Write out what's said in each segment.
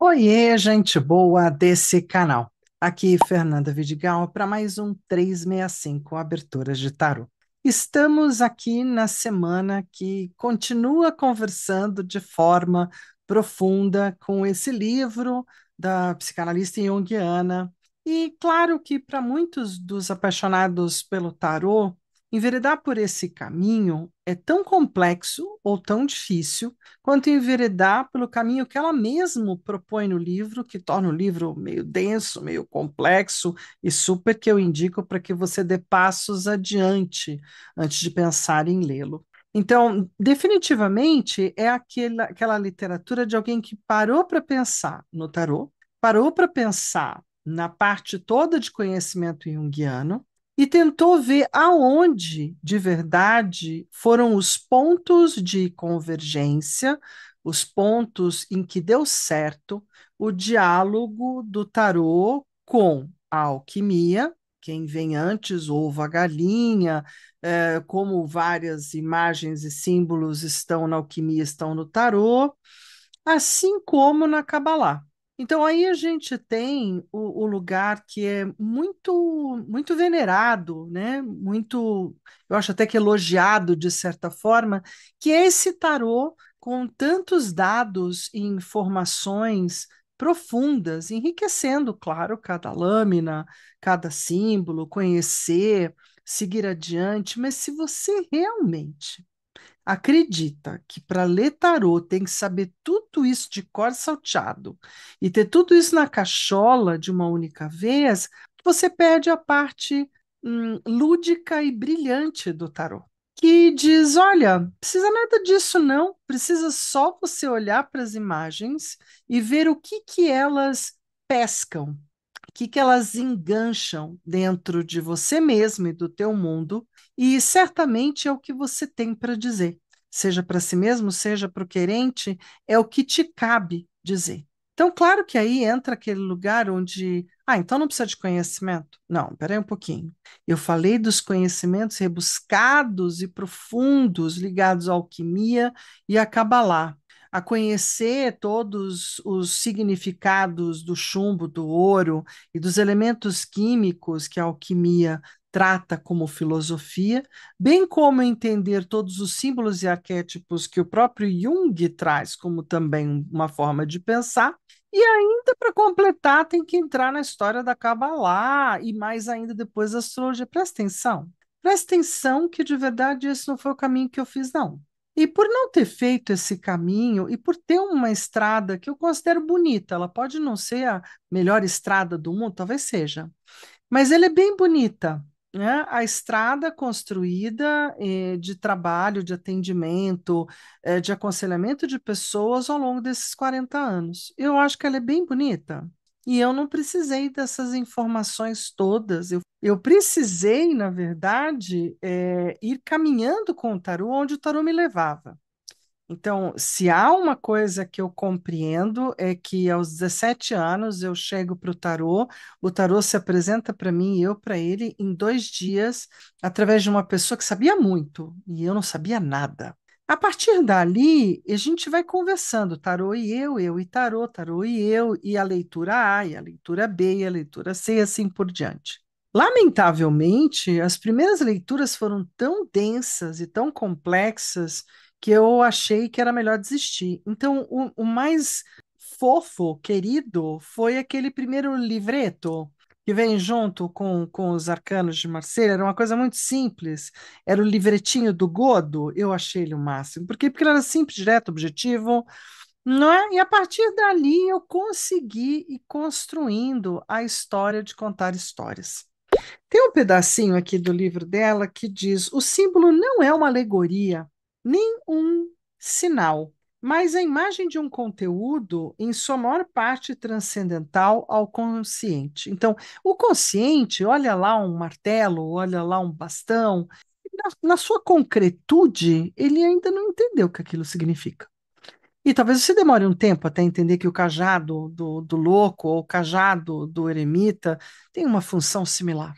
Oiê, gente boa desse canal. Aqui Fernanda Vidigal para mais um 365 Aberturas de Tarô. Estamos aqui na semana que continua conversando de forma profunda com esse livro da psicanalista junguiana. E claro que para muitos dos apaixonados pelo tarô, enveredar por esse caminho é tão complexo ou tão difícil quanto enveredar pelo caminho que ela mesma propõe no livro, que torna o livro meio denso, meio complexo e super que eu indico para que você dê passos adiante antes de pensar em lê-lo. Então, definitivamente é aquela literatura de alguém que parou para pensar no tarô, parou para pensar na parte toda de conhecimento junguiano e tentou ver aonde, de verdade, foram os pontos de convergência, os pontos em que deu certo o diálogo do tarô com a alquimia, quem vem antes, ovo, a galinha, como várias imagens e símbolos estão na alquimia, estão no tarô, assim como na Kabbalah. Então aí a gente tem o lugar que é muito venerado, né? Muito, eu acho até que elogiado de certa forma, que é esse tarô com tantos dados e informações profundas, enriquecendo, claro, cada lâmina, cada símbolo, conhecer, seguir adiante, mas se você realmente acredita que para ler tarô tem que saber tudo isso de cor salteado e ter tudo isso na cachola de uma única vez, você perde a parte lúdica e brilhante do tarô, que diz: olha, precisa nada disso não, precisa só você olhar para as imagens e ver o que que elas pescam, o que que elas engancham dentro de você mesmo e do teu mundo, e certamente é o que você tem para dizer, seja para si mesmo, seja para o querente, é o que te cabe dizer. Então, claro que aí entra aquele lugar onde, então não precisa de conhecimento. Não, peraí um pouquinho. Eu falei dos conhecimentos rebuscados e profundos ligados à alquimia e à Kabbalah, a conhecer todos os significados do chumbo, do ouro e dos elementos químicos que a alquimia trata como filosofia, bem como entender todos os símbolos e arquétipos que o próprio Jung traz como também uma forma de pensar. E ainda para completar, tem que entrar na história da Kabbalah e mais ainda depois da astrologia. Presta atenção. Presta atenção que de verdade esse não foi o caminho que eu fiz, não. E por não ter feito esse caminho e por ter uma estrada que eu considero bonita, ela pode não ser a melhor estrada do mundo, talvez seja, mas ela é bem bonita, né? A estrada construída de trabalho, de atendimento, de aconselhamento de pessoas ao longo desses 40 anos. Eu acho que ela é bem bonita. E eu não precisei dessas informações todas. Eu precisei, na verdade, ir caminhando com o tarô onde o tarô me levava. Então, se há uma coisa que eu compreendo é que aos 17 anos eu chego para o tarô se apresenta para mim e eu para ele em 2 dias, através de uma pessoa que sabia muito e eu não sabia nada. A partir dali, a gente vai conversando, tarô e eu e tarô, tarô e eu, e a leitura A, e a leitura B, e a leitura C, e assim por diante. Lamentavelmente, as primeiras leituras foram tão densas e tão complexas que eu achei que era melhor desistir. Então, o mais fofo, querido, foi aquele primeiro livreto que vem junto com os Arcanos de Marselha. Era uma coisa muito simples. Era o livretinho do Godo. Eu achei ele o máximo. Por quê? Porque ele era simples, direto, objetivo, não é? E a partir dali eu consegui ir construindo a história de contar histórias. Tem um pedacinho aqui do livro dela que diz: o símbolo não é uma alegoria, nem um sinal, mas a imagem de um conteúdo, em sua maior parte transcendental ao consciente. Então, o consciente, olha lá um martelo, olha lá um bastão, na sua concretude, ele ainda não entendeu o que aquilo significa. E talvez você demore um tempo até entender que o cajado do louco ou o cajado do eremita tem uma função similar.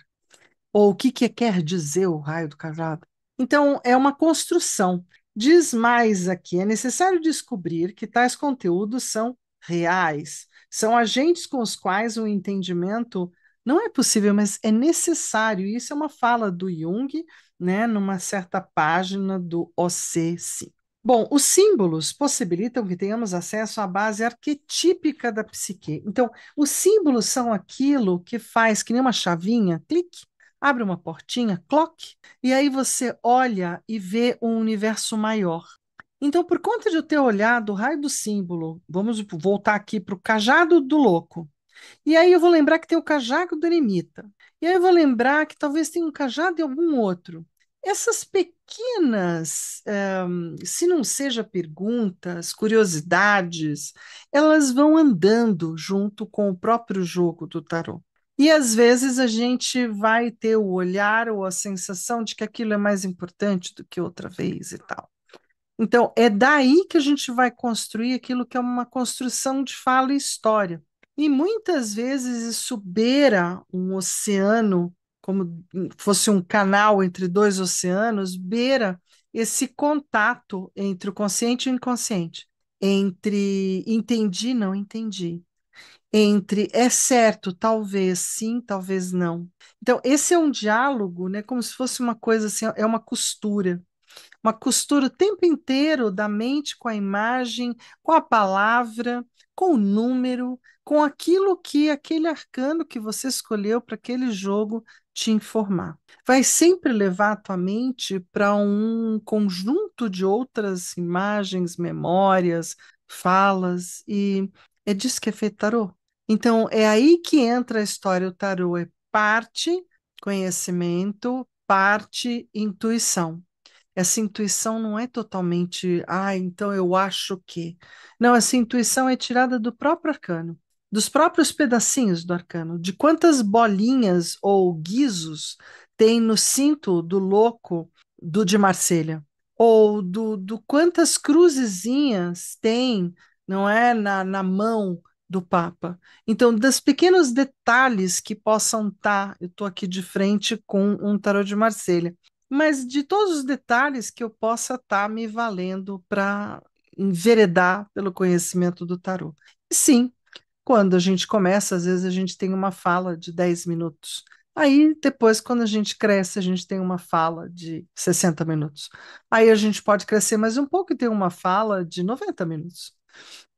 Ou o que que quer dizer o raio do cajado? Então, é uma construção. Diz mais aqui: é necessário descobrir que tais conteúdos são reais, são agentes com os quais o entendimento não é possível, mas é necessário. Isso é uma fala do Jung, né, numa certa página do OC5. Bom, os símbolos possibilitam que tenhamos acesso à base arquetípica da psique. Então, os símbolos são aquilo que faz que nem uma chavinha, clique, abre uma portinha, cloque, e aí você olha e vê um universo maior. Então, por conta de eu ter olhado o raio do símbolo, vamos voltar aqui para o cajado do louco. E aí eu vou lembrar que tem o cajado do eremita. E aí eu vou lembrar que talvez tenha um cajado de algum outro. Essas pequenas, se não seja perguntas, curiosidades, elas vão andando junto com o próprio jogo do tarô. E às vezes a gente vai ter o olhar ou a sensação de que aquilo é mais importante do que outra vez e tal. Então, é daí que a gente vai construir aquilo que é uma construção de fala e história. E muitas vezes isso beira um oceano, como fosse um canal entre dois oceanos, beira esse contato entre o consciente e o inconsciente, entre entendi, não entendi, entre é certo, talvez sim, talvez não. Então, esse é um diálogo, né, como se fosse uma coisa assim, é uma costura o tempo inteiro da mente com a imagem, com a palavra, com o número, com aquilo que aquele arcano que você escolheu para aquele jogo te informar. Vai sempre levar a tua mente para um conjunto de outras imagens, memórias, falas, e é disso que é feito tarô. Então, é aí que entra a história. O tarô é parte conhecimento, parte intuição. Essa intuição não é totalmente, então eu acho que. Não, essa intuição é tirada do próprio arcano, dos próprios pedacinhos do arcano, de quantas bolinhas ou guizos tem no cinto do louco do de Marselha, ou do quantas cruzezinhas tem, não é, na mão do Papa. Então, dos pequenos detalhes que possam estar, eu estou aqui de frente com um tarô de Marselha, mas de todos os detalhes que eu possa estar me valendo para enveredar pelo conhecimento do tarô. E sim, quando a gente começa, às vezes a gente tem uma fala de 10 minutos. Aí, depois, quando a gente cresce, a gente tem uma fala de 60 minutos. Aí a gente pode crescer mais um pouco e ter uma fala de 90 minutos.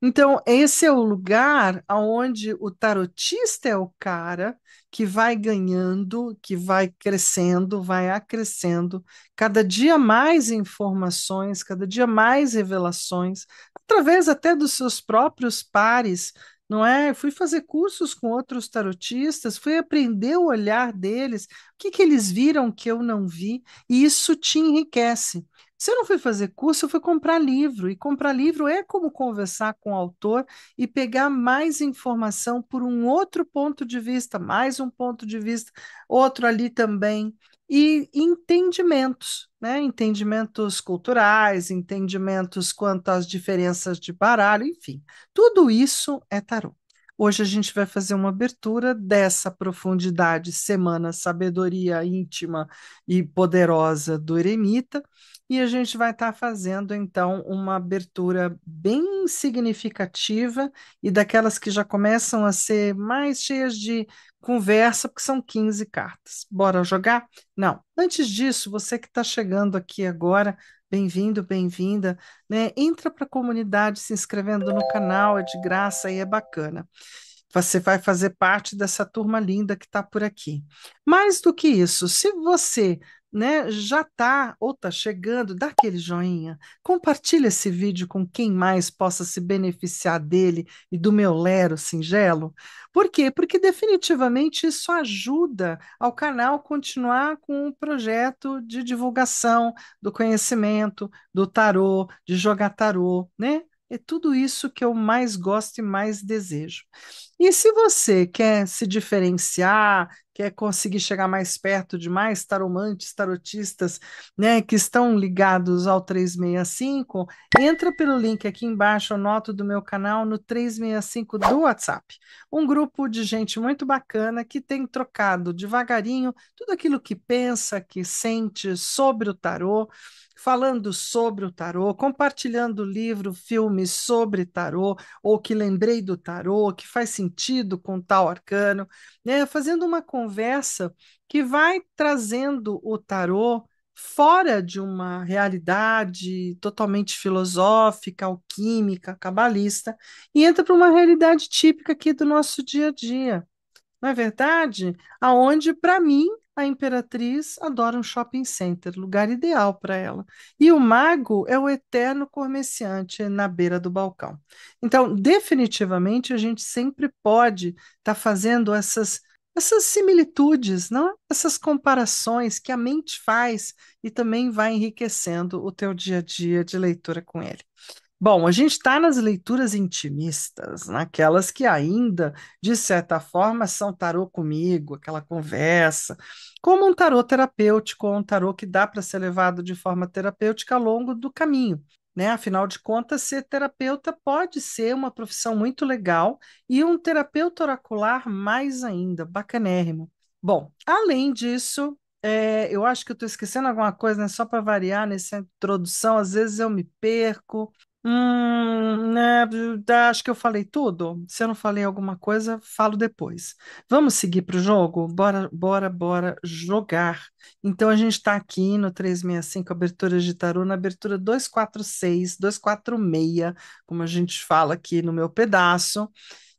Então, esse é o lugar onde o tarotista é o cara que vai ganhando, que vai crescendo, vai acrescendo cada dia mais informações, cada dia mais revelações, através até dos seus próprios pares, não é? Eu fui fazer cursos com outros tarotistas, fui aprender o olhar deles, o que que eles viram que eu não vi, e isso te enriquece. Se eu não fui fazer curso, eu fui comprar livro. E comprar livro é como conversar com o autor e pegar mais informação por um outro ponto de vista, mais um ponto de vista, outro ali também. E entendimentos, né? Entendimentos culturais, entendimentos quanto às diferenças de baralho, enfim. Tudo isso é tarô. Hoje a gente vai fazer uma abertura dessa profundidade, semana sabedoria íntima e poderosa do eremita, e a gente vai estar fazendo, então, uma abertura bem significativa e daquelas que já começam a ser mais cheias de conversa, porque são 15 cartas. Bora jogar? Não. Antes disso, você que está chegando aqui agora, bem-vindo, bem-vinda, né? Entra para a comunidade se inscrevendo no canal, é de graça e é bacana. Você vai fazer parte dessa turma linda que está por aqui. Mais do que isso, se você, né, já está ou está chegando, dá aquele joinha, compartilha esse vídeo com quem mais possa se beneficiar dele e do meu lero singelo. Por quê? Porque definitivamente isso ajuda ao canal continuar com o projeto de divulgação do conhecimento, do tarô, de jogar tarô, né? É tudo isso que eu mais gosto e mais desejo. E se você quer se diferenciar, quer conseguir chegar mais perto de mais taromantes, tarotistas, né, que estão ligados ao 365, entra pelo link aqui embaixo, anota do meu canal no 365 do WhatsApp. Um grupo de gente muito bacana que tem trocado devagarinho tudo aquilo que pensa, que sente sobre o tarô, falando sobre o tarô, compartilhando livro, filmes sobre tarô, ou que lembrei do tarô, que faz sentido com tal arcano, né? Fazendo uma conversa que vai trazendo o tarô fora de uma realidade totalmente filosófica, alquímica, cabalista, e entra para uma realidade típica aqui do nosso dia a dia. Não é verdade? Aonde, para mim, a Imperatriz adora um shopping center, lugar ideal para ela. E o mago é o eterno comerciante na beira do balcão. Então, definitivamente, a gente sempre pode estar fazendo essas similitudes, não é? Essas comparações que a mente faz e também vai enriquecendo o teu dia a dia de leitura com ele. Bom, a gente está nas leituras intimistas, naquelas que ainda, de certa forma, são tarô comigo, aquela conversa, como um tarô terapêutico, ou um tarô que dá para ser levado de forma terapêutica ao longo do caminho, né? Afinal de contas, ser terapeuta pode ser uma profissão muito legal e um terapeuta oracular mais ainda, bacanérrimo. Bom, além disso, eu acho que eu estou esquecendo alguma coisa, né? Só para variar nessa introdução, às vezes eu me perco. Né, acho que eu falei tudo. Se eu não falei alguma coisa, falo depois. Vamos seguir para o jogo? Bora, bora, bora jogar. Então a gente está aqui no 365 abertura de tarô, na abertura 246, 246, como a gente fala aqui no meu pedaço.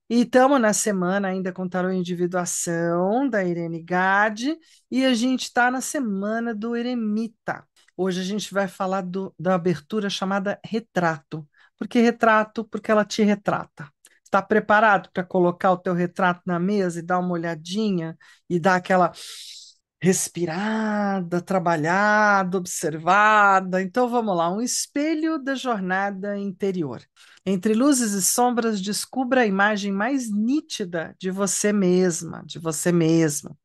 E estamos na semana ainda com tarô individuação da Irene Gade, e a gente está na semana do Eremita. Hoje a gente vai falar da abertura chamada Retrato. Por que retrato? Porque ela te retrata. Está preparado para colocar o teu retrato na mesa e dar uma olhadinha e dar aquela respirada, trabalhada, observada? Então vamos lá, um espelho da jornada interior. Entre luzes e sombras, descubra a imagem mais nítida de você mesma, de você mesmo.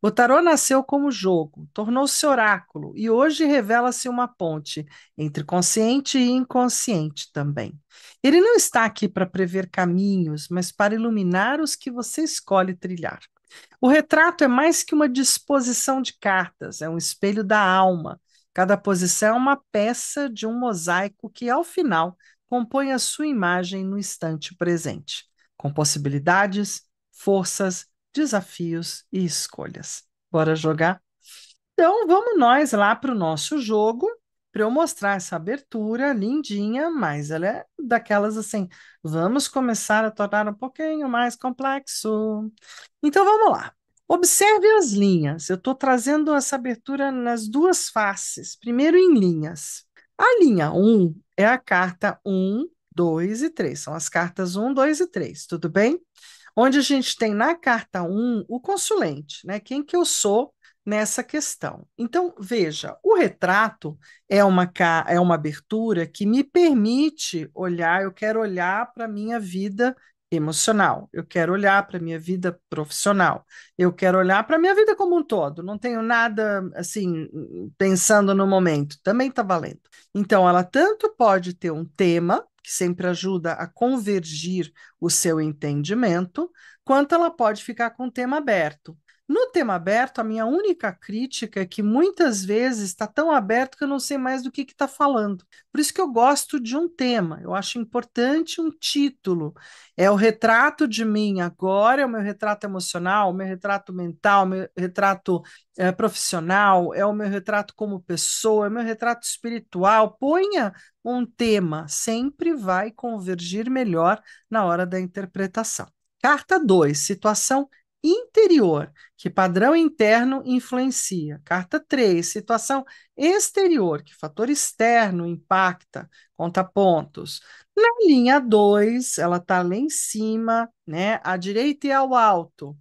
O tarô nasceu como jogo, tornou-se oráculo e hoje revela-se uma ponte entre consciente e inconsciente também. Ele não está aqui para prever caminhos, mas para iluminar os que você escolhe trilhar. O retrato é mais que uma disposição de cartas, é um espelho da alma. Cada posição é uma peça de um mosaico que, ao final, compõe a sua imagem no instante presente, com possibilidades, forças, desafios e escolhas. Bora jogar? Então, vamos nós lá para o nosso jogo, para eu mostrar essa abertura lindinha, mas ela é daquelas assim, vamos começar a tornar um pouquinho mais complexo. Então, vamos lá. Observe as linhas. Eu estou trazendo essa abertura nas duas faces. Primeiro em linhas. A linha um é a carta um, 2 e 3. São as cartas um, 2 e 3. Tudo bem? Onde a gente tem na carta um o consulente, né? Quem que eu sou nessa questão. Então, veja, o retrato é uma abertura que me permite olhar, eu quero olhar para a minha vida emocional, eu quero olhar para a minha vida profissional, eu quero olhar para a minha vida como um todo, não tenho nada assim pensando no momento, também está valendo. Então, ela tanto pode ter um tema, que sempre ajuda a convergir o seu entendimento, quanto ela pode ficar com o tema aberto. No tema aberto, a minha única crítica é que muitas vezes está tão aberto que eu não sei mais do que está falando. Por isso que eu gosto de um tema, eu acho importante um título. É o retrato de mim agora, é o meu retrato emocional, o meu retrato mental, o meu retrato profissional, é o meu retrato como pessoa, é o meu retrato espiritual. Ponha um tema, sempre vai convergir melhor na hora da interpretação. Carta 2, situação interior, que padrão interno influencia. Carta 3, situação exterior, que fator externo impacta, conta pontos. Na linha 2, ela está lá em cima, né? À direita e ao alto.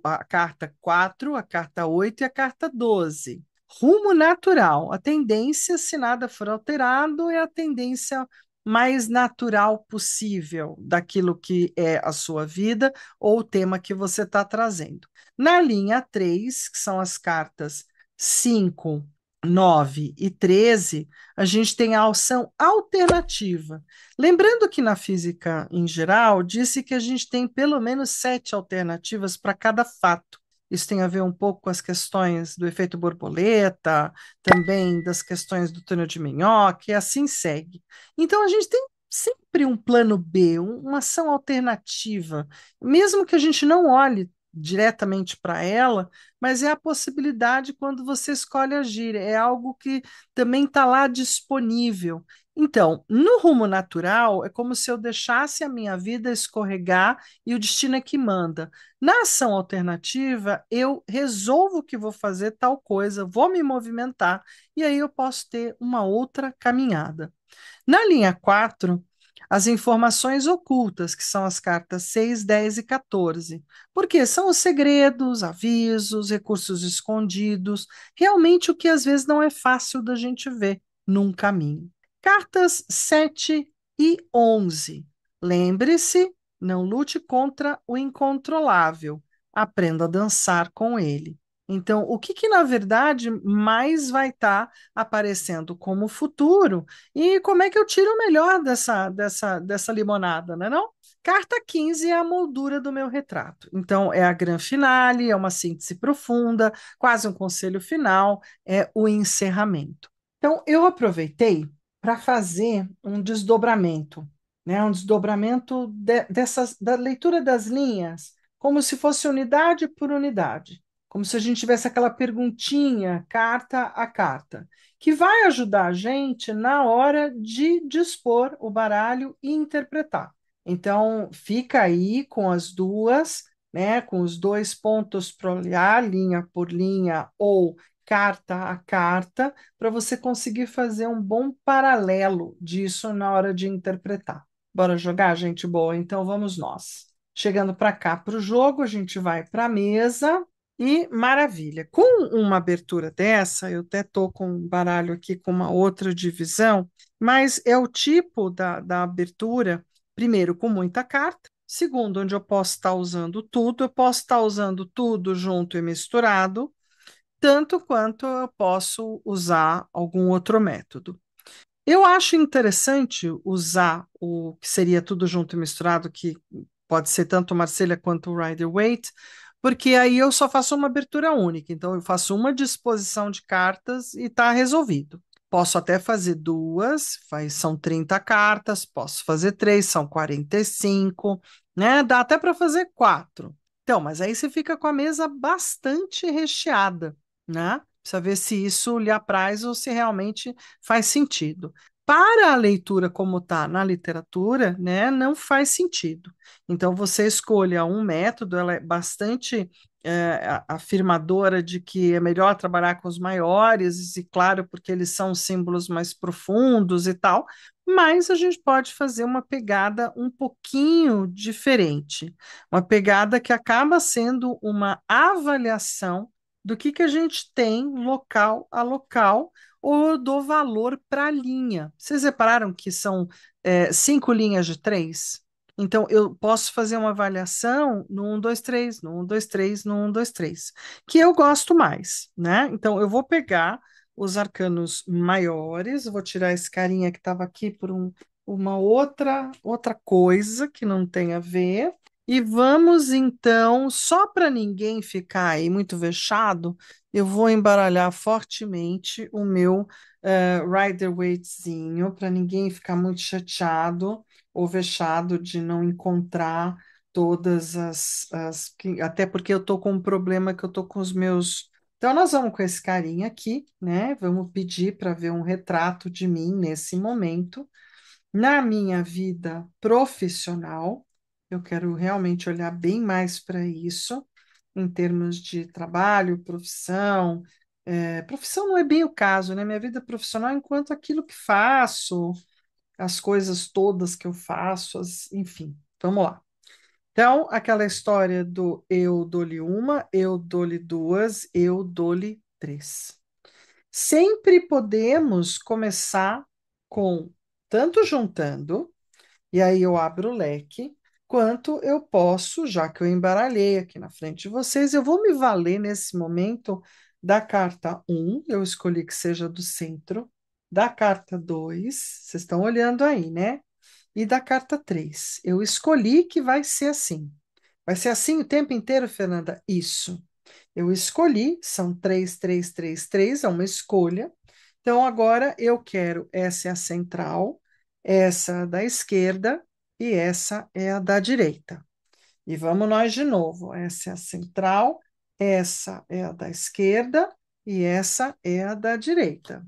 A carta 4, a carta 8 e a carta 12. Rumo natural. A tendência, se nada for alterado, é a tendência mais natural possível daquilo que é a sua vida ou o tema que você está trazendo. Na linha 3, que são as cartas 5, 9 e 13, a gente tem a opção alternativa. Lembrando que na física em geral, disse que a gente tem pelo menos 7 alternativas para cada fato. Isso tem a ver um pouco com as questões do efeito borboleta, também das questões do túnel de Minhoca, e assim segue. Então, a gente tem sempre um plano B, uma ação alternativa, mesmo que a gente não olhe diretamente para ela, mas é a possibilidade quando você escolhe agir, é algo que também está lá disponível. Então, no rumo natural, é como se eu deixasse a minha vida escorregar e o destino é que manda. Na ação alternativa, eu resolvo que vou fazer tal coisa, vou me movimentar, e aí eu posso ter uma outra caminhada. Na linha 4, as informações ocultas, que são as cartas 6, 10 e 14. Porque são os segredos, avisos, recursos escondidos, realmente o que às vezes não é fácil da gente ver num caminho. Cartas 7 e 11. Lembre-se, não lute contra o incontrolável. Aprenda a dançar com ele. Então, o que na verdade mais vai estar aparecendo como futuro e como é que eu tiro o melhor dessa limonada, né, não? Carta 15 é a moldura do meu retrato. Então, é a grande finale, é uma síntese profunda, quase um conselho final, é o encerramento. Então, eu aproveitei para fazer um desdobramento, né? Um desdobramento da leitura das linhas, como se fosse unidade por unidade, como se a gente tivesse aquela perguntinha, carta a carta, que vai ajudar a gente na hora de dispor o baralho e interpretar. Então, fica aí com as duas, né, com os dois pontos para olhar, linha por linha ou carta a carta, para você conseguir fazer um bom paralelo disso na hora de interpretar. Bora jogar, gente boa? Então vamos nós. Chegando para cá para o jogo, a gente vai para a mesa e maravilha. Com uma abertura dessa, eu até estou com um baralho aqui com uma outra divisão, mas é o tipo da abertura, primeiro, com muita carta. Segundo, onde eu posso estar usando tudo, eu posso estar usando tudo junto e misturado, tanto quanto eu posso usar algum outro método. Eu acho interessante usar o que seria tudo junto e misturado, que pode ser tanto Marselha quanto o Rider-Waite, porque aí eu só faço uma abertura única. Então, eu faço uma disposição de cartas e está resolvido. Posso até fazer duas, são 30 cartas, posso fazer três, são 45, né? Dá até para fazer quatro. Então, mas aí você fica com a mesa bastante recheada, né? Precisa ver se isso lhe apraz ou se realmente faz sentido. Para a leitura como está na literatura, né, não faz sentido. Então, você escolha um método, ela é bastante afirmadora de que é melhor trabalhar com os maiores, e claro, porque eles são símbolos mais profundos e tal, mas a gente pode fazer uma pegada um pouquinho diferente, uma pegada que acaba sendo uma avaliação do que a gente tem local a local ou eu dou valor para a linha. Vocês repararam que são 5 linhas de três? Então, eu posso fazer uma avaliação no 1, 2, 3, no 1, 2, 3, no 1, 2, 3, que eu gosto mais, né? Então, eu vou pegar os arcanos maiores, vou tirar esse carinha que estava aqui por uma outra coisa que não tem a ver, e vamos então, só para ninguém ficar aí muito vexado, eu vou embaralhar fortemente o meu Rider-Waitezinho, para ninguém ficar muito chateado ou vexado de não encontrar todas até porque eu estou com um problema que eu estou com os meus. Então, nós vamos com esse carinha aqui, né? Vamos pedir para ver um retrato de mim nesse momento. Na minha vida profissional, eu quero realmente olhar bem mais para isso, em termos de trabalho, profissão. Profissão não é bem o caso, né? Minha vida profissional, enquanto aquilo que faço, as coisas todas que eu faço, enfim, vamos lá. Então, aquela história do eu dou-lhe uma, eu dou-lhe duas, eu dou-lhe três. Sempre podemos começar com tanto juntando, e aí eu abro o leque, quanto eu posso, já que eu embaralhei aqui na frente de vocês, eu vou me valer nesse momento da carta um, eu escolhi que seja do centro, da carta 2, vocês estão olhando aí, né? E da carta 3. Eu escolhi que vai ser assim. Vai ser assim o tempo inteiro, Fernanda? Isso. Eu escolhi, são três, três, três, três, é uma escolha. Então, agora eu quero, essa é a central, essa da esquerda e essa é a da direita. E vamos nós de novo. Essa é a central, essa é a da esquerda e essa é a da direita.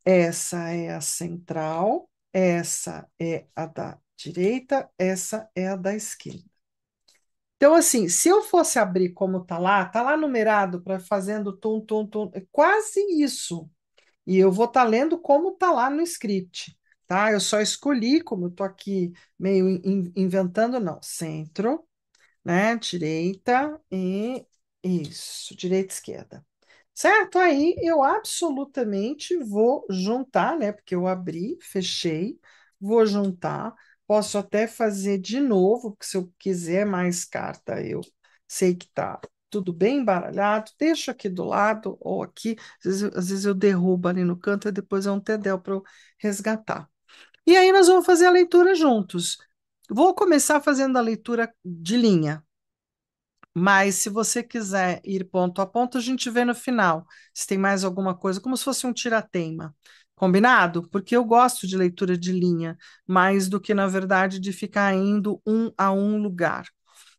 Essa é a central, essa é a da direita, essa é a da esquerda. Então, assim, se eu fosse abrir como tá lá numerado para fazendo tum, tum, tum, é quase isso. E eu vou estar lendo como tá lá no script, tá? Eu só escolhi, como eu estou aqui meio inventando, não, centro, né? Direita e isso, direita, esquerda. Certo? Aí eu absolutamente vou juntar, né? Porque eu abri, fechei, vou juntar. Posso até fazer de novo, porque se eu quiser mais carta, eu sei que tá tudo bem embaralhado. Deixo aqui do lado ou aqui. Às vezes eu derrubo ali no canto e depois é um tedel para eu resgatar. E aí nós vamos fazer a leitura juntos. Vou começar fazendo a leitura de linha. Mas se você quiser ir ponto a ponto, a gente vê no final se tem mais alguma coisa, como se fosse um tirateima. Combinado? Porque eu gosto de leitura de linha, mais do que, na verdade, de ficar indo um a um lugar.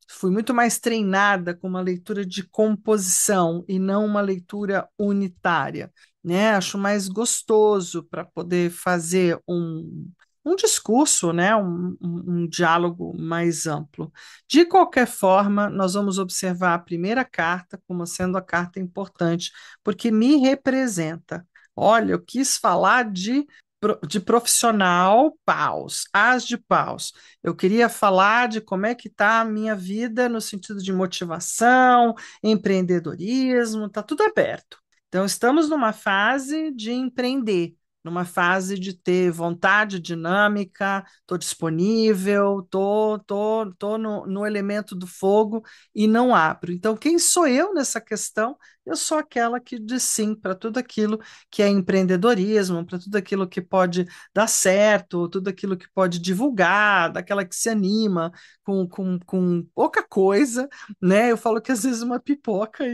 Fui muito mais treinada com uma leitura de composição e não uma leitura unitária, né? Acho mais gostoso para poder fazer um discurso, né? Um diálogo mais amplo. De qualquer forma, nós vamos observar a primeira carta como sendo a carta importante, porque me representa. Olha, eu quis falar de profissional, paus, as de paus. Eu queria falar de como é que está a minha vida no sentido de motivação, empreendedorismo, está tudo aberto. Então, estamos numa fase de empreender, numa fase de ter vontade dinâmica, estou disponível, tô no elemento do fogo e não abro. Então, quem sou eu nessa questão? Eu sou aquela que diz sim para tudo aquilo que é empreendedorismo, para tudo aquilo que pode dar certo, tudo aquilo que pode divulgar, daquela que se anima com pouca coisa, né? Eu falo que às vezes uma pipoca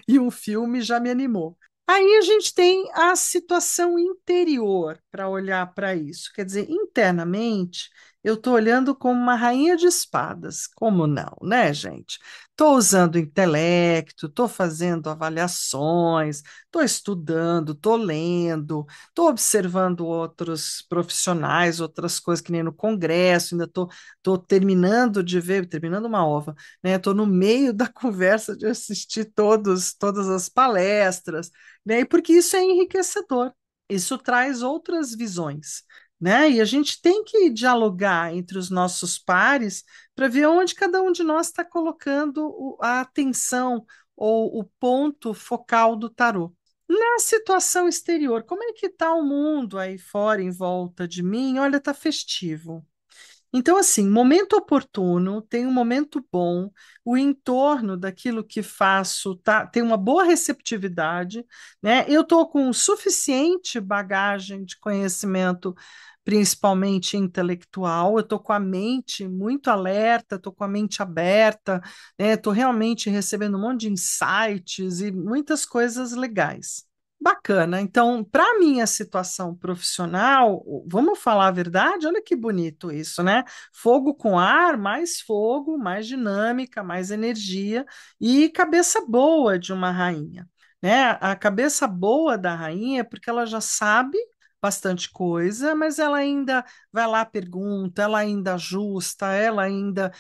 e um filme já me animou. Aí a gente tem a situação interior para olhar para isso. Quer dizer, internamente, eu estou olhando como uma rainha de espadas. Como não, né, gente? Estou usando o intelecto, estou fazendo avaliações, estou estudando, estou lendo, estou observando outros profissionais, outras coisas que nem no congresso, ainda estou terminando de ver, terminando uma ova, né? Estou no meio da conversa de assistir todas as palestras, né? E porque isso é enriquecedor, isso traz outras visões, né? E a gente tem que dialogar entre os nossos pares para ver onde cada um de nós está colocando a atenção ou o ponto focal do tarô. Na situação exterior, como é que está o mundo aí fora, em volta de mim? Olha, está festivo. Então, assim, momento oportuno, tem um momento bom, o entorno daquilo que faço tem uma boa receptividade, né? Eu estou com suficiente bagagem de conhecimento, principalmente intelectual, eu estou com a mente muito alerta, estou com a mente aberta, né? Estou realmente recebendo um monte de insights e muitas coisas legais. Bacana. Então, para minha situação profissional, vamos falar a verdade? Olha que bonito isso, né? Fogo com ar, mais fogo, mais dinâmica, mais energia e cabeça boa de uma rainha, né? A cabeça boa da rainha é porque ela já sabe bastante coisa, mas ela ainda vai lá, pergunta, ela ainda ajusta, ela ainda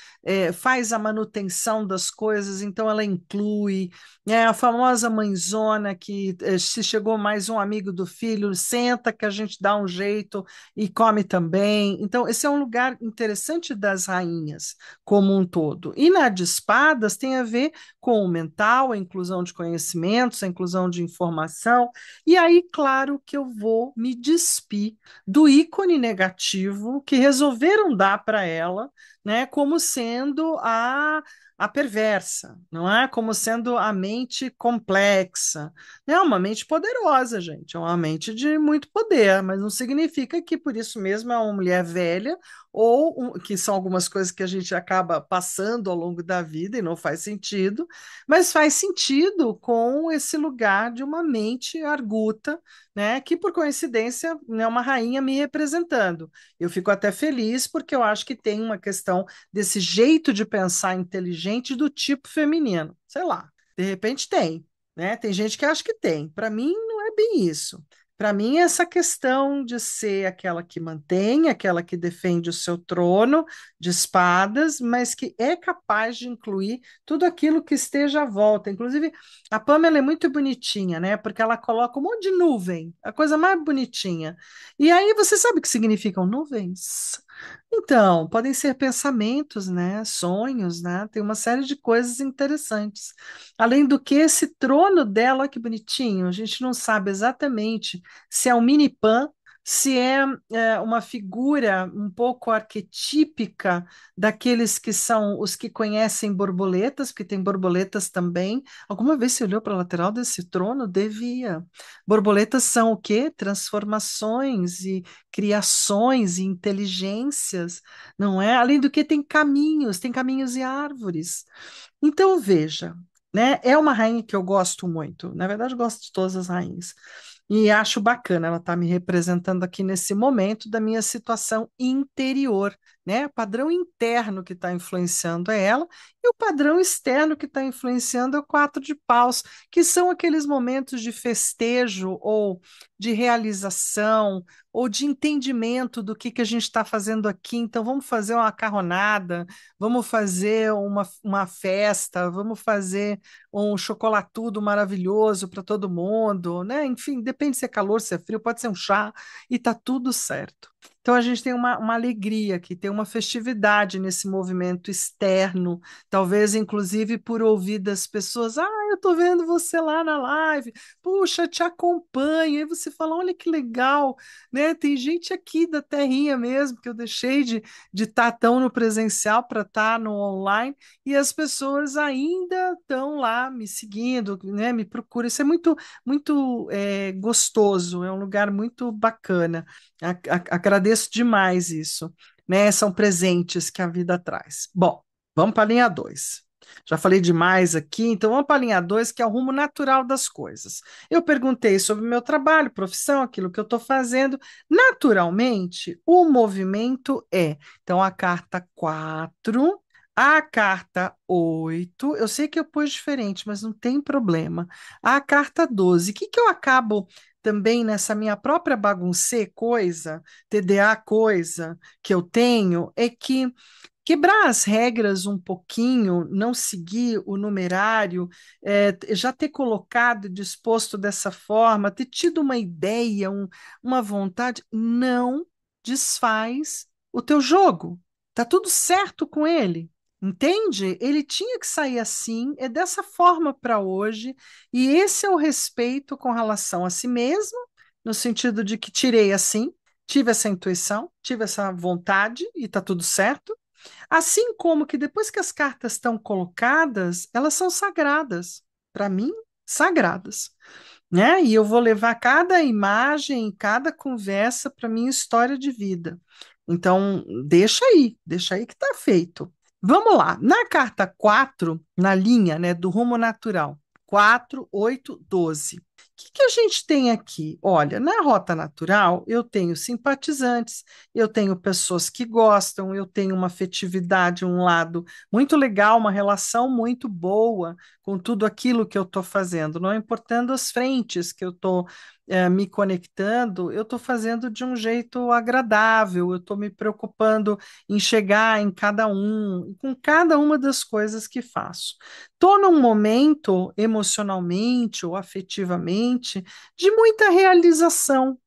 faz a manutenção das coisas, então ela inclui, é a famosa mãezona que se chegou mais um amigo do filho, senta que a gente dá um jeito e come também. Então, esse é um lugar interessante das rainhas como um todo. E na de espadas tem a ver com o mental, a inclusão de conhecimentos, a inclusão de informação. E aí, claro que eu vou me despir do ícone negativo que resolveram dar para ela, né, como sendo a perversa, não é? Como sendo a mente complexa. É uma mente poderosa, gente, é uma mente de muito poder, mas não significa que por isso mesmo é uma mulher velha que são algumas coisas que a gente acaba passando ao longo da vida e não faz sentido, mas faz sentido com esse lugar de uma mente arguta, né, que por coincidência é uma rainha me representando. Eu fico até feliz porque eu acho que tem uma questão desse jeito de pensar inteligente do tipo feminino. Sei lá, de repente tem, né? Tem gente que acha que tem. Para mim, não é bem isso. Para mim, essa questão de ser aquela que mantém, aquela que defende o seu trono de espadas, mas que é capaz de incluir tudo aquilo que esteja à volta. Inclusive, a Pamela é muito bonitinha, né? Porque ela coloca um monte de nuvem, a coisa mais bonitinha. E aí, você sabe o que significam nuvens? Então, podem ser pensamentos, né? Sonhos, né? Tem uma série de coisas interessantes. Além do que, esse trono dela, olha que bonitinho, a gente não sabe exatamente se é um mini pan, se é uma figura um pouco arquetípica daqueles que são os que conhecem borboletas, porque tem borboletas também. Alguma vez você olhou para a lateral desse trono? Devia. Borboletas são o quê? Transformações e criações e inteligências, não é? Além do que tem caminhos e árvores. Então, veja, né? É uma rainha que eu gosto muito. Na verdade, eu gosto de todas as rainhas. E acho bacana ela estar me representando aqui nesse momento da minha situação interior, né? O padrão interno que está influenciando é ela e o padrão externo que está influenciando é o quatro de paus, que são aqueles momentos de festejo ou de realização ou de entendimento do que a gente está fazendo aqui. Então, vamos fazer uma macarronada, vamos fazer uma festa, vamos fazer um chocolatudo maravilhoso para todo mundo, né? Enfim, depende se é calor, se é frio, pode ser um chá e tá tudo certo. Então a gente tem uma alegria aqui, tem uma festividade nesse movimento externo, talvez inclusive por ouvir das pessoas, eu tô vendo você lá na live, puxa, te acompanho, e você fala, olha que legal, né? Tem gente aqui da terrinha mesmo, que eu deixei de estar tão no presencial para estar no online, e as pessoas ainda estão lá me seguindo, né, me procuram. Isso é muito gostoso, é um lugar muito bacana. Agradeço demais isso, né? São presentes que a vida traz. Bom, vamos para a linha 2. Já falei demais aqui, então vamos para a linha 2, que é o rumo natural das coisas. Eu perguntei sobre o meu trabalho, profissão, aquilo que eu estou fazendo. Naturalmente, o movimento é. Então, a carta 4. A carta 8, eu sei que eu pus diferente, mas não tem problema. A carta 12, o que que eu acabo também nessa minha própria baguncê coisa, TDA coisa que eu tenho, é que quebrar as regras um pouquinho, não seguir o numerário, já ter colocado e disposto dessa forma, ter tido uma ideia, uma vontade, não desfaz o teu jogo. Tá tudo certo com ele. Entende? Ele tinha que sair assim, é dessa forma para hoje, e esse é o respeito com relação a si mesmo, no sentido de que tirei assim, tive essa intuição, tive essa vontade e tá tudo certo. Assim como que depois que as cartas estão colocadas, elas são sagradas. Para mim, sagradas, né? E eu vou levar cada imagem, cada conversa para minha história de vida. Então, deixa aí que está feito. Vamos lá. Na carta 4, na linha, né, do rumo natural, 4, 8, 12. O que a gente tem aqui? Olha, na rota natural, eu tenho simpatizantes, eu tenho pessoas que gostam, eu tenho uma afetividade, um lado muito legal, uma relação muito boa com tudo aquilo que eu estou fazendo, não importando as frentes que eu estou me conectando, eu estou fazendo de um jeito agradável, eu estou me preocupando em chegar em cada um, com cada uma das coisas que faço. Estou num momento, emocionalmente ou afetivamente, de muita realização.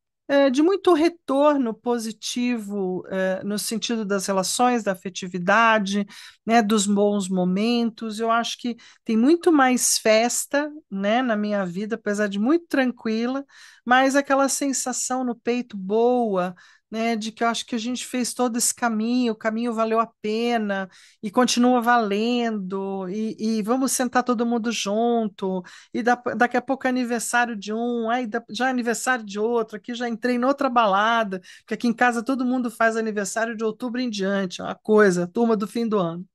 De muito retorno positivo, no sentido das relações, da afetividade, né, dos bons momentos. Eu acho que tem muito mais festa, né, na minha vida, apesar de muito tranquila, mas aquela sensação no peito boa, né, de que eu acho que a gente fez todo esse caminho, o caminho valeu a pena e continua valendo, e vamos sentar todo mundo junto, e daqui a pouco é aniversário de um, aí já é aniversário de outro, aqui já entrei em outra balada, porque aqui em casa todo mundo faz aniversário de outubro em diante, é uma coisa, a turma do fim do ano.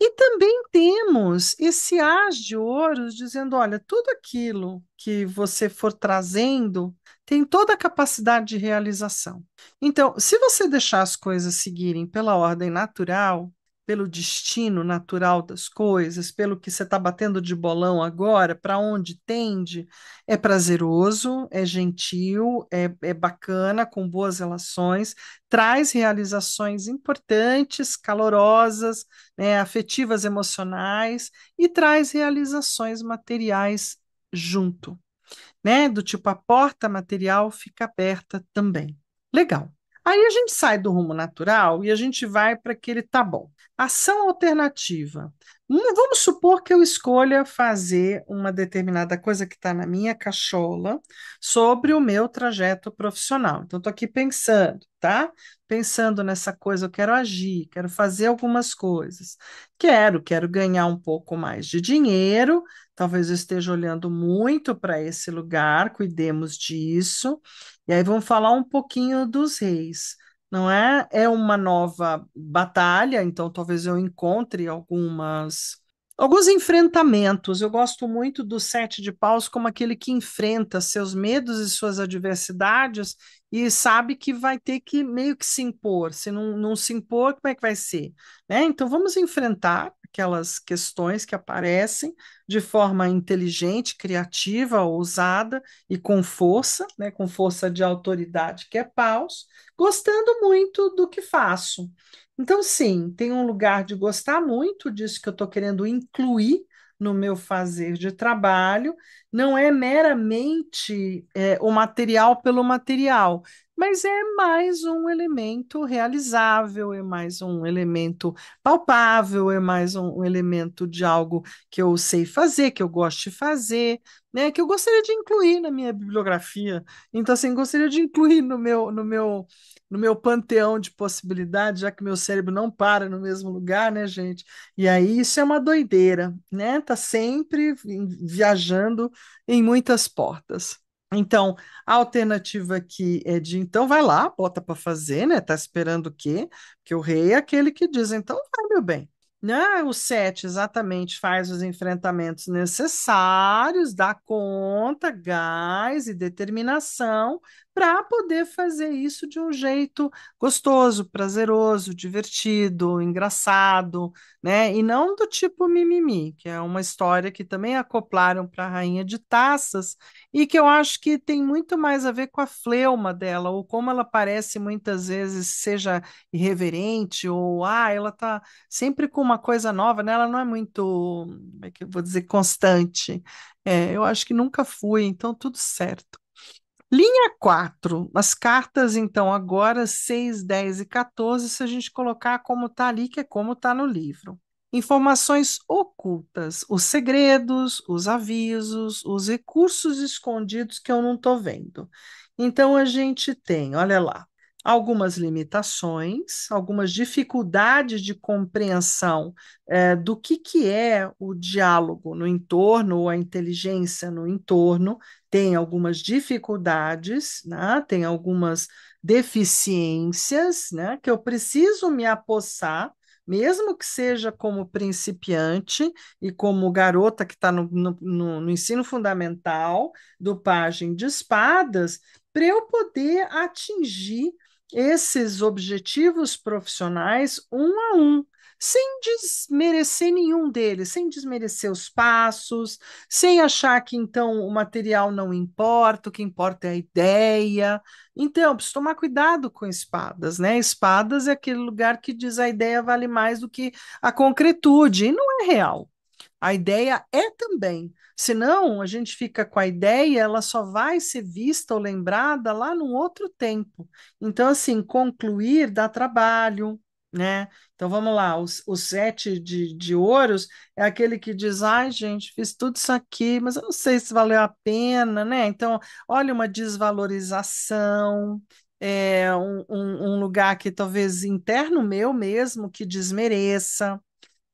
E também temos esse as de ouros dizendo: olha, tudo aquilo que você for trazendo tem toda a capacidade de realização. Então, se você deixar as coisas seguirem pela ordem natural, pelo destino natural das coisas, pelo que você está batendo de bolão agora, para onde tende, é prazeroso, é gentil, é bacana, com boas relações, traz realizações importantes, calorosas, né, afetivas, emocionais, e traz realizações materiais junto, né? Do tipo, a porta material fica aberta também. Legal. Aí a gente sai do rumo natural e a gente vai para aquele tá bom. Ação alternativa. Vamos supor que eu escolha fazer uma determinada coisa que está na minha cachola sobre o meu trajeto profissional. Então, estou aqui pensando, tá? Pensando nessa coisa, eu quero agir, quero fazer algumas coisas. Quero ganhar um pouco mais de dinheiro. Talvez eu esteja olhando muito para esse lugar, cuidemos disso. E aí vamos falar um pouquinho dos reis, não é? É uma nova batalha, então talvez eu encontre alguns enfrentamentos. Eu gosto muito do sete de paus como aquele que enfrenta seus medos e suas adversidades e sabe que vai ter que meio que se impor. Se não se impor, como é que vai ser? Né? Então vamos enfrentar aquelas questões que aparecem de forma inteligente, criativa, ousada e com força, né, com força de autoridade, que é paus, gostando muito do que faço. Então, sim, tem um lugar de gostar muito disso que eu estou querendo incluir no meu fazer de trabalho, não é meramente o material pelo material, mas é mais um elemento realizável, é mais um elemento palpável, é mais um elemento de algo que eu sei fazer, que eu gosto de fazer, né, que eu gostaria de incluir na minha bibliografia. Então, assim, gostaria de incluir no meu panteão de possibilidades, já que meu cérebro não para no mesmo lugar, né, gente? E aí isso é uma doideira, né? Tá sempre viajando em muitas portas. Então, a alternativa aqui é de, então vai lá, bota para fazer, né? Tá esperando o quê? Que o rei é aquele que diz, então vai, meu bem. Né? O 7 exatamente faz os enfrentamentos necessários, dá conta, gás e determinação para poder fazer isso de um jeito gostoso, prazeroso, divertido, engraçado, né? E não do tipo mimimi, que é uma história que também acoplaram para a Rainha de Taças e que eu acho que tem muito mais a ver com a fleuma dela, ou como ela parece muitas vezes seja irreverente, ou ela tá sempre com uma coisa nova, né? Ela não é muito, como é que eu vou dizer, constante. Eu acho que nunca fui, então tudo certo. Linha 4, as cartas, então, agora 6, 10 e 14, se a gente colocar como está ali, que é como está no livro. Informações ocultas, os segredos, os avisos, os recursos escondidos que eu não estou vendo. Então, a gente tem, olha lá, algumas limitações, algumas dificuldades de compreensão do que é o diálogo no entorno, ou a inteligência no entorno, tem algumas dificuldades, né? Tem algumas deficiências, né? Que eu preciso me apossar, mesmo que seja como principiante e como garota que está no ensino fundamental do Pajem de Espadas, para eu poder atingir esses objetivos profissionais um a um, sem desmerecer nenhum deles, sem desmerecer os passos, sem achar que então o material não importa, o que importa é a ideia. Então, preciso tomar cuidado com espadas, né? Espadas é aquele lugar que diz a ideia vale mais do que a concretude, e não é real. A ideia é também. Senão, a gente fica com a ideia, ela só vai ser vista ou lembrada lá num outro tempo. Então, assim, concluir dá trabalho, né? Então, vamos lá, o sete de ouros é aquele que diz, ai, gente, fiz tudo isso aqui, mas eu não sei se valeu a pena, né? Então, olha, uma desvalorização. um lugar que talvez interno meu mesmo que desmereça,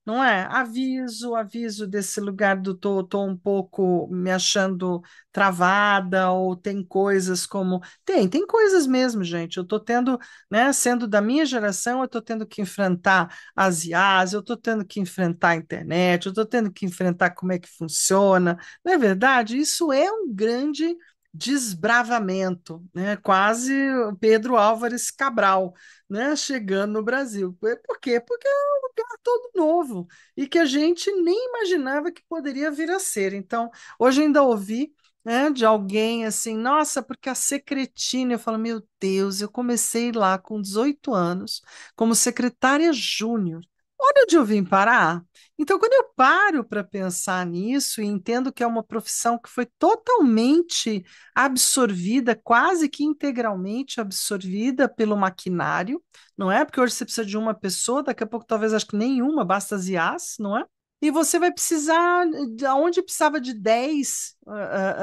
não é? Aviso desse lugar do tô um pouco me achando travada, ou tem coisas como. Tem coisas mesmo, gente. Eu tô tendo, né, sendo da minha geração, eu tô tendo que enfrentar as IAs, eu tô tendo que enfrentar a internet, eu tô tendo que enfrentar como é que funciona. Não é verdade? Isso é um grande desbravamento, né? Quase o Pedro Álvares Cabral, né? Chegando no Brasil. Por quê? Porque lugar todo novo e que a gente nem imaginava que poderia vir a ser. Então, hoje ainda ouvi, né, de alguém assim, nossa, porque a Secretina, eu falo, meu Deus, eu comecei lá com 18 anos como secretária júnior. Olha onde eu vim parar. Então, quando eu paro para pensar nisso e entendo que é uma profissão que foi totalmente absorvida, quase que integralmente absorvida pelo maquinário, não é? Porque hoje você precisa de uma pessoa, daqui a pouco talvez acho que nenhuma, basta as IAs, não é? E você vai precisar, aonde precisava de 10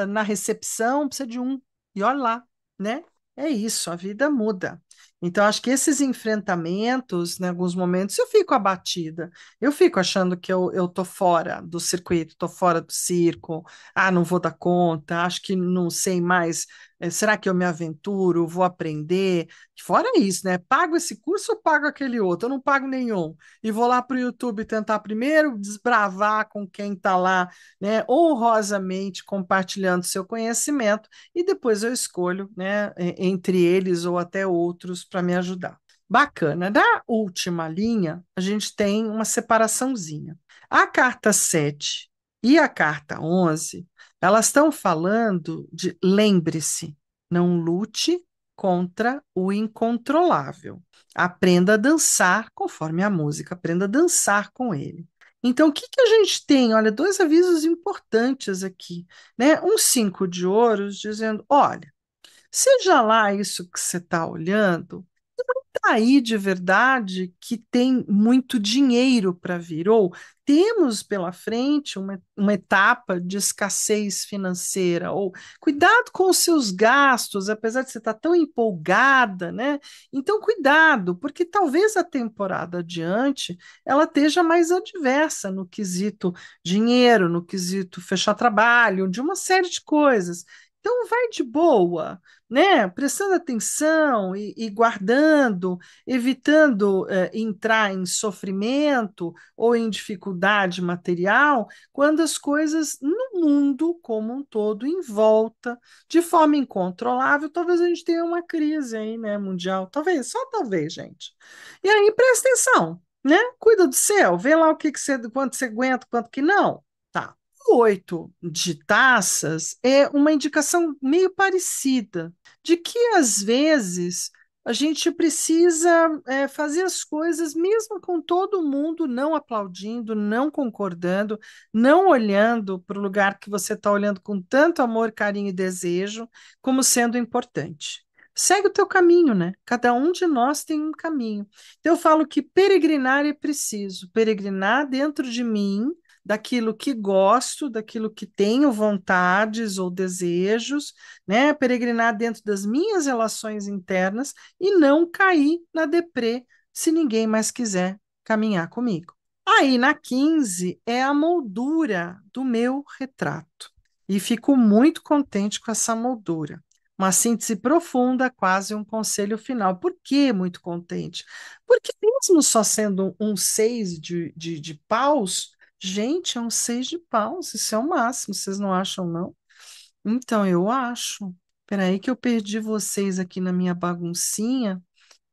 na recepção, precisa de um. E olha lá, né? É isso, a vida muda. Então, acho que esses enfrentamentos, né, em alguns momentos, eu fico abatida. Eu fico achando que eu tô fora do circuito, tô fora do circo. Ah, não vou dar conta, acho que não sei mais. Será que eu me aventuro? Vou aprender? Fora isso, né? Pago esse curso ou pago aquele outro? Eu não pago nenhum. E vou lá para o YouTube tentar primeiro desbravar com quem está lá, né, honrosamente compartilhando seu conhecimento, e depois eu escolho, né, entre eles ou até outros para me ajudar. Bacana. Da última linha, a gente tem uma separaçãozinha. A carta 7 e a carta 11, elas estão falando de lembre-se, não lute contra o incontrolável. Aprenda a dançar conforme a música, aprenda a dançar com ele. Então, o que que a gente tem? Olha, dois avisos importantes aqui, né? Um 5 de ouros dizendo: olha, seja lá isso que você está olhando, aí de verdade que tem muito dinheiro para vir, ou temos pela frente uma etapa de escassez financeira, ou cuidado com os seus gastos, apesar de você estar tão empolgada, né? Então, cuidado, porque talvez a temporada adiante ela esteja mais adversa no quesito dinheiro, no quesito fechar trabalho, de uma série de coisas. Então, vai de boa, né? Prestando atenção e guardando, evitando entrar em sofrimento ou em dificuldade material, quando as coisas no mundo como um todo, em volta, de forma incontrolável, talvez a gente tenha uma crise aí, né, mundial. Talvez, só talvez, gente. E aí, presta atenção, né? Cuida do céu, vê lá o que que você, quanto você aguenta, quanto que não. Tá. O 8 de taças é uma indicação meio parecida, de que às vezes a gente precisa fazer as coisas mesmo com todo mundo não aplaudindo, não concordando, não olhando para o lugar que você está olhando com tanto amor, carinho e desejo, como sendo importante. Segue o teu caminho, né? Cada um de nós tem um caminho. Então, eu falo que peregrinar é preciso, peregrinar dentro de mim, daquilo que gosto, daquilo que tenho vontades ou desejos, né? Peregrinar dentro das minhas relações internas e não cair na deprê se ninguém mais quiser caminhar comigo. Aí na 15 é a moldura do meu retrato. E fico muito contente com essa moldura. Uma síntese profunda, quase um conselho final. Por que muito contente? Porque mesmo só sendo um 6 de paus, gente, é um 6 de paus, isso é o máximo, vocês não acham, não? Então, eu acho. Peraí que eu perdi vocês aqui na minha baguncinha.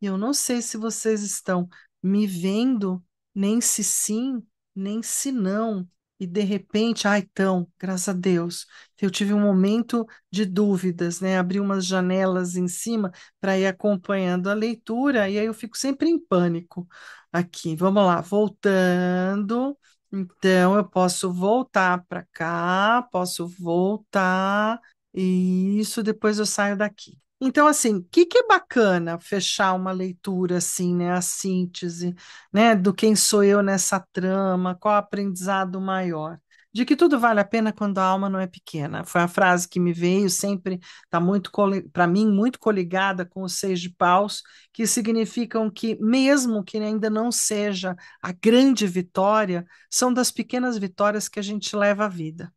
E eu não sei se vocês estão me vendo, nem se sim, nem se não. E de repente, então, graças a Deus, eu tive um momento de dúvidas, né? Abri umas janelas em cima para ir acompanhando a leitura, e aí eu fico sempre em pânico. Aqui, vamos lá, voltando. Então, eu posso voltar para cá, posso voltar, e isso depois eu saio daqui. Então, assim, o que que é bacana fechar uma leitura assim, né? A síntese, né? Do quem sou eu nessa trama, qual o aprendizado maior? de que tudo vale a pena quando a alma não é pequena. Foi a frase que me veio, sempre está muito, para mim, muito coligada com os seis de paus, que significam que, mesmo que ainda não seja a grande vitória, são das pequenas vitórias que a gente leva à vida.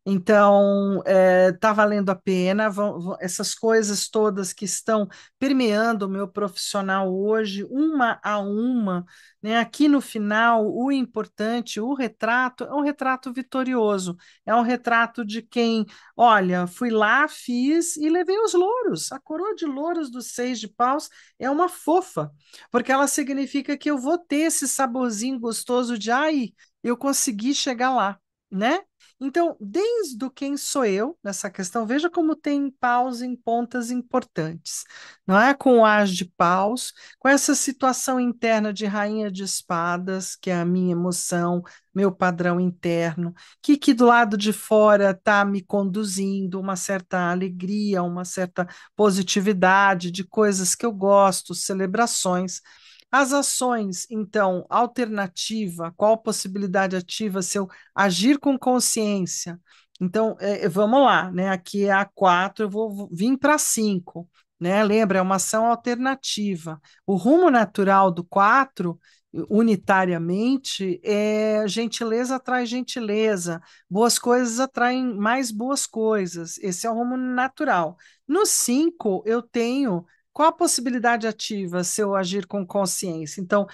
Então, está valendo a pena. Essas coisas todas que estão permeando o meu profissional hoje, uma a uma, né? Aqui no final, o importante, o retrato, é um retrato vitorioso, é um retrato de quem, olha, fui lá, fiz e levei os louros. A coroa de louros dos seis de paus é uma fofa, porque ela significa que eu vou ter esse saborzinho gostoso de, ai, eu consegui chegar lá, né? Então, desde o quem sou eu nessa questão, veja como tem paus em pontas importantes, não é? Com o as de paus, com essa situação interna de rainha de espadas, que é a minha emoção, meu padrão interno, que do lado de fora está me conduzindo uma certa alegria, uma certa positividade de coisas que eu gosto, celebrações. As ações, então, alternativa, qual possibilidade ativa se eu agir com consciência? Então, vamos lá, né? Aqui é a 4, eu vou vir para 5, né? Lembra, é uma ação alternativa. O rumo natural do 4, unitariamente, é gentileza atrai gentileza, boas coisas atraem mais boas coisas. Esse é o rumo natural. No 5, eu tenho qual a possibilidade ativa se eu agir com consciência? Então,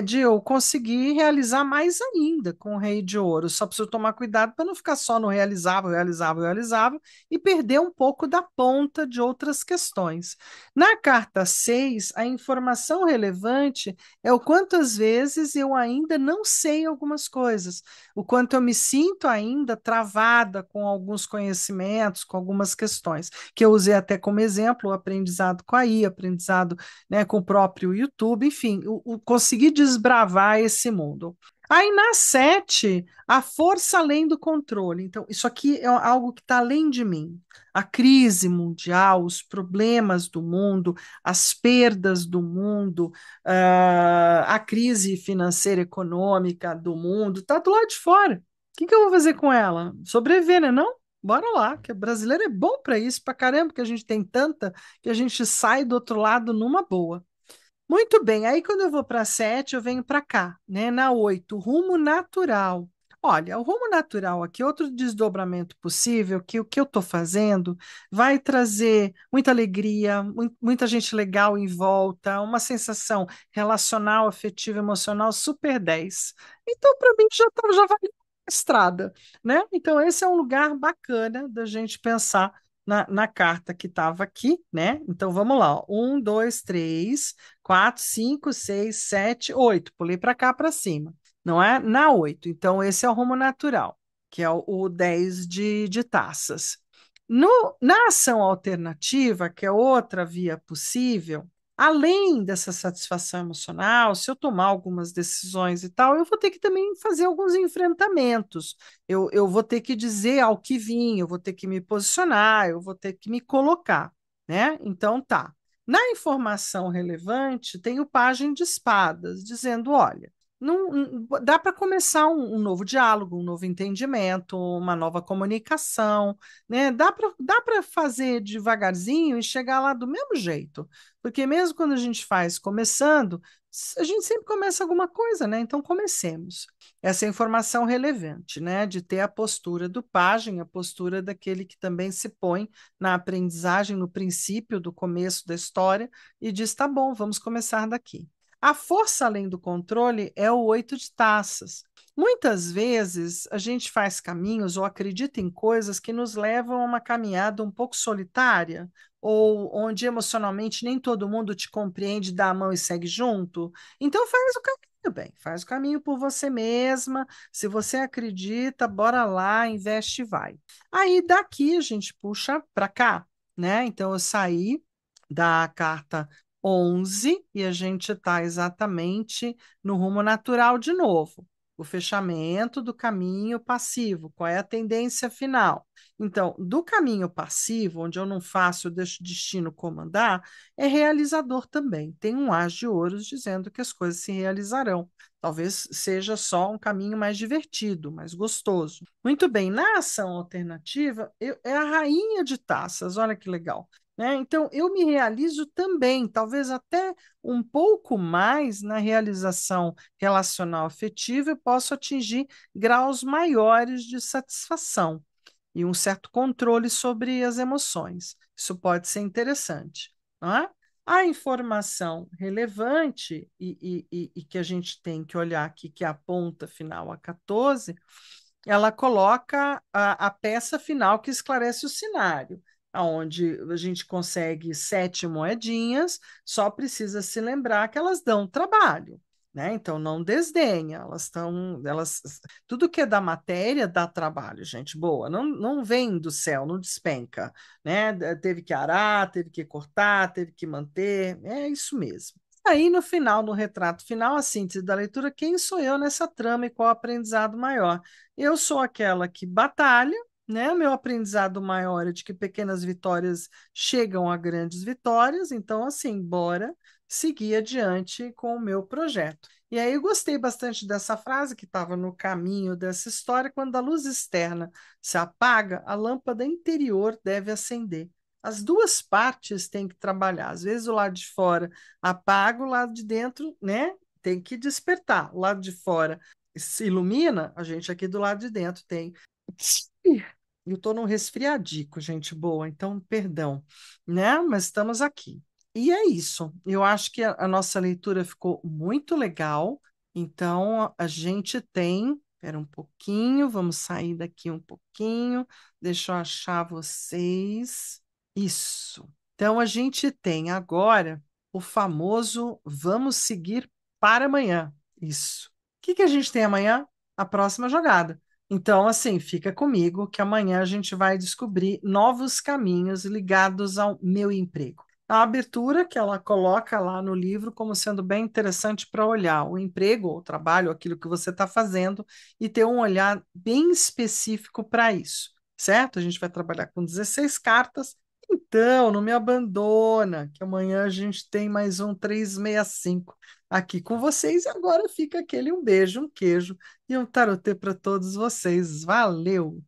de eu conseguir realizar mais ainda com o Rei de Ouro. Só preciso tomar cuidado para não ficar só no realizável, realizável, realizável e perder um pouco da ponta de outras questões. Na carta 6, a informação relevante é o quantas vezes eu ainda não sei algumas coisas, o quanto eu me sinto ainda travada com alguns conhecimentos, com algumas questões que eu usei até como exemplo, o aprendizado com a IA, aprendizado, né, com o próprio YouTube, enfim, conseguir desbravar esse mundo. Aí na 7, a força além do controle. Então, isso aqui é algo que está além de mim. A crise mundial, os problemas do mundo, as perdas do mundo, a crise financeira econômica do mundo, está do lado de fora. O que eu vou fazer com ela? Sobreviver, né? Não? Bora lá, que o brasileiro é bom para isso, para caramba, que a gente tem tanta que a gente sai do outro lado numa boa. Muito bem, aí quando eu vou para 7, eu venho para cá, né? Na 8, rumo natural. Olha, o rumo natural aqui, outro desdobramento possível, que o que eu estou fazendo vai trazer muita alegria, muita gente legal em volta, uma sensação relacional, afetiva, emocional super 10. Então, para mim, já vai estrada, né? Então, esse é um lugar bacana da gente pensar na carta que estava aqui, né? Então, vamos lá, ó. 1, 2, 3, 4, 5, 6, 7, 8. Pulei para cá para cima, não é? Na 8. Então, esse é o rumo natural, que é o 10 de taças. Na ação alternativa, que é outra via possível, além dessa satisfação emocional, se eu tomar algumas decisões e tal, eu vou ter que também fazer alguns enfrentamentos. Eu vou ter que dizer ao que vim, eu vou ter que me posicionar, eu vou ter que me colocar, né? Então tá. Na informação relevante, tem o pajem de espadas, dizendo: olha, dá para começar um novo diálogo, um novo entendimento, uma nova comunicação, né? Dá para fazer devagarzinho e chegar lá do mesmo jeito. Porque mesmo quando a gente faz começando, a gente sempre começa alguma coisa, né? Então comecemos. Essa é a informação relevante, né? De ter a postura do pajem, a postura daquele que também se põe na aprendizagem, no princípio do começo da história, e diz: tá bom, vamos começar daqui. A força além do controle é o 8 de taças. Muitas vezes a gente faz caminhos ou acredita em coisas que nos levam a uma caminhada um pouco solitária, ou onde emocionalmente nem todo mundo te compreende, dá a mão e segue junto. Então faz o caminho, bem, faz o caminho por você mesma. Se você acredita, bora lá, investe e vai. Aí daqui a gente puxa para cá, né? Então eu saí da carta 11 e a gente está exatamente no rumo natural de novo. O fechamento do caminho passivo, qual é a tendência final? Então, do caminho passivo, onde eu não faço, eu deixo o destino comandar, é realizador também. Tem um as de ouros dizendo que as coisas se realizarão. Talvez seja só um caminho mais divertido, mais gostoso. Muito bem, na ação alternativa, é a rainha de taças, olha que legal. Né? Então, eu me realizo também, talvez até um pouco mais na realização relacional afetiva, eu posso atingir graus maiores de satisfação e um certo controle sobre as emoções. Isso pode ser interessante, não é? A informação relevante e que a gente tem que olhar aqui, que é a ponta final, a 14, ela coloca a peça final que esclarece o cenário, onde a gente consegue 7 moedinhas, só precisa se lembrar que elas dão trabalho. Né? Então não desdenha, tudo que é da matéria dá trabalho, gente boa, não vem do céu, não despenca, né? Teve que arar, teve que cortar, teve que manter, é isso mesmo. Aí no final, no retrato final, a síntese da leitura, quem sou eu nessa trama e qual aprendizado maior? Eu sou aquela que batalha, né? O meu aprendizado maior é de que pequenas vitórias chegam a grandes vitórias, então assim, bora seguir adiante com o meu projeto. E aí eu gostei bastante dessa frase que estava no caminho dessa história, quando a luz externa se apaga, a lâmpada interior deve acender. As duas partes têm que trabalhar. Às vezes o lado de fora apaga, o lado de dentro, né? Tem que despertar. O lado de fora se ilumina, a gente aqui do lado de dentro tem. Eu estou num resfriadico, gente boa, então perdão, né? Mas estamos aqui. E é isso. Eu acho que a nossa leitura ficou muito legal. Então, a gente tem. Espera um pouquinho, vamos sair daqui um pouquinho. Deixa eu achar vocês. Isso. Então, a gente tem agora o famoso vamos seguir para amanhã. Isso. O que que a gente tem amanhã? A próxima jogada. Então, assim, fica comigo que amanhã a gente vai descobrir novos caminhos ligados ao meu emprego. A abertura que ela coloca lá no livro como sendo bem interessante para olhar o emprego, o trabalho, aquilo que você está fazendo e ter um olhar bem específico para isso, certo? A gente vai trabalhar com 16 cartas. Então, não me abandona, que amanhã a gente tem mais um 365 aqui com vocês. E agora fica aquele um beijo, um queijo e um tarotê para todos vocês. Valeu!